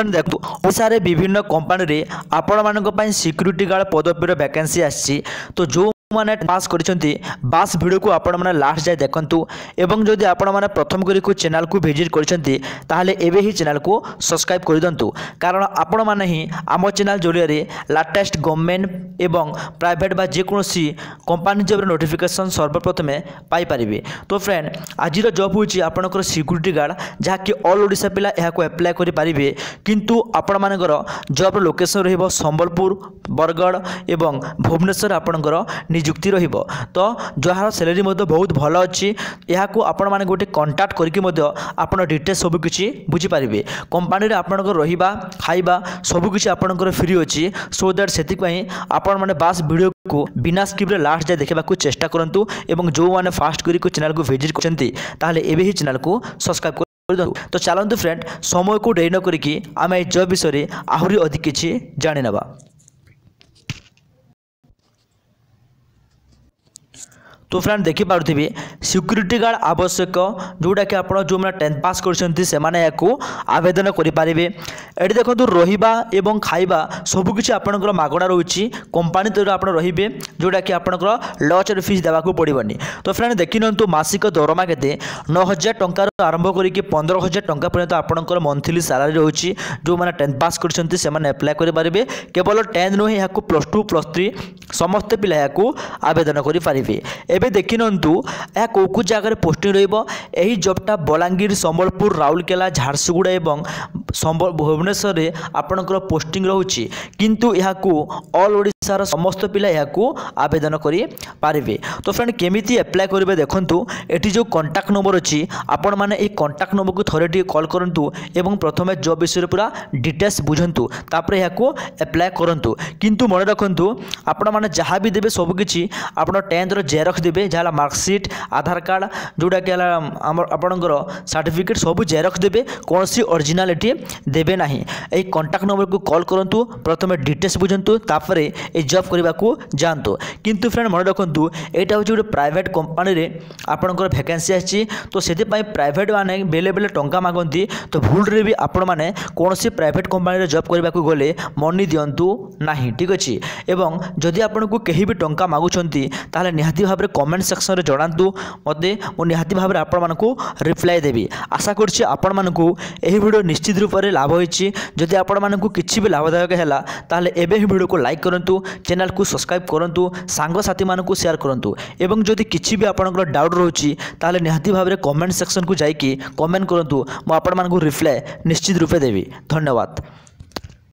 देखो ओडिशा रे विभिन्न कंपनी रे आपण मानक पई सिक्यूरिटी गार्ड पदवीर वैकेंसी आछि। तो जो माने पास करिसेंती बास वीडियो को आपण माने लास्ट जाय देखंतु एवं जदि आपण माने प्रथम करी को चैनल को विजिट करिसेंती ताहले एबे ही चैनल को सब्सक्राइब कर दंतु कारण आपण माने ही आम चैनल जरिया रे लेटेस्ट गवर्नमेंट एवं प्राइवेट बा जे कोनोसी कंपनी जॉब रे नोटिफिकेशन सर्वप्रथम पाई परिबे। तो फ्रेंड आज जॉब होची आपनकर सिक्यूरिटी गार्ड जहा कि ऑल ओडिशा पिला एहा को अप्लाई करि परिबे किंतु आपण मानकर जॉब रो लोकेशन रहिबो संबलपुर बरगढ़ एवं भुवनेश्वर आपनकर नियुक्ति रहिबो। तो जहार सैलरी मध्य बहुत भल अच्छी यहाँ आपण मैंने गोटे कंटाक्ट करके आपण डिटेल सब किसी बुझीपारे कंपानी आपंकर रहा खाइबा सबकि आपंकर फ्री अच्छी सो दैट से आपण मैंने बास वीडियो को बिना स्किप लास्ट जाए देखा चेष्टा करूँ और जो मैंने फास्ट करी चैनल को विजिट करते ही चैनल को सब्सक्राइब। तो चलते फ्रेंड समय को डेरी न करी आम ए जॉब विषय आहरी अधिक किसी जानी नवा। तो फ्रेंड देखि पारुथिबे सिक्यूरिटी गार्ड आवश्यक जोटा कि आपण जो मैंने 10th पास करछंती से माने याकू आवेदन करि पारिबे। एडी देखंतु रहिबा एवं खाइबा सब किछि आपनकर मागणा रहउछि कंपनी तर आपण रहिबे जोटा कि आपनकर लॉज और फीस देबाकू पड़िबनी। तो फ्रेंड देखिनंतु मासिक दरमा केते 9000 टंका आरंभ करिके 15000 टंका पर्यंत आपनकर मंथली सैलरी रहउछि। जो माने 10th पास करछंती से माने अप्लाई करि पारिबे केवल 10th नो याकू +2 +3 समस्त पिला याकू आवेदन करि पारिबे। एबे देखिनंतु या को जगह पोस्टिंग रहिबो एही जॉबटा बलांगीर संबलपुर राउरकेला झारसुगुड़ा एवं भुवनेश्वर रे आपनकर पोस्टिंग रहउछि किंतु याकू ऑल ओडिसा समस्त पिला याकू आवेदन करि पारिबे। तो फ्रेंड केमिति अप्लाई करिवे देखंतु एठी जो कांटेक्ट नंबर अछि आपण माने ए कांटेक्ट नंबर को थोड़े टी कॉल करंतु एवं प्रथमे जॉब विषय पूरा डिटेल्स बुझंतु तापरे याकू अप्लाई करंतु किंतु मन रखंतु आपण माने जहां भी देबे सब किछि आपण 10th रो जेरॉक्स देबे जाला मार्कशीट आधार कार्ड जोटा कि आपणकर सर्टिफिकेट सब जेरॉक्स देबे कोनसी ओरिजिनालिटी देबे नाही। ए कांटेक्ट नंबर को कॉल करंतु प्रथमे डिटेल्स बुझंतु तापरे ए जॉब करबा को जानतु किंतु फ्रेंड मन रखंतु एटा हो जो प्राइवेट कंपनी रे आपणकर वैकेंसी आछि। तो सेति पई प्राइवेट माने बेले बेले टंका मागंती तो भूल रे भी आपण माने कोनसी प्राइवेट कंपनी रे जॉब करबा को गले मनी दियंतु नाही ठीक अछि। एवं जदि आपनको केही भी टंका मागुछंती ताले निहाती भाबरे कमेंट सेक्शन रे जणांतु मते मो निहाती भाबरे आपण मानकू रिप्लाई देबी। आशा करछि आपण मानकू एही वीडियो निश्चित रूप रे लाभ होइछि। जदि आपण मानकू किछि भी लाभदायक हैला ताले एबे ही वीडियो को लाइक करंतु चैनल को सब्सक्राइब करंतु सांग साथी मानकू शेयर करंतु एवं जदि किछि भी आपनकर डाउट रहउछि ताले निहाती भाबरे कमेंट सेक्शन को जाईकी कमेंट करंतु मो आपण मानकू रिप्लाई निश्चित रूप देबी। धन्यवाद।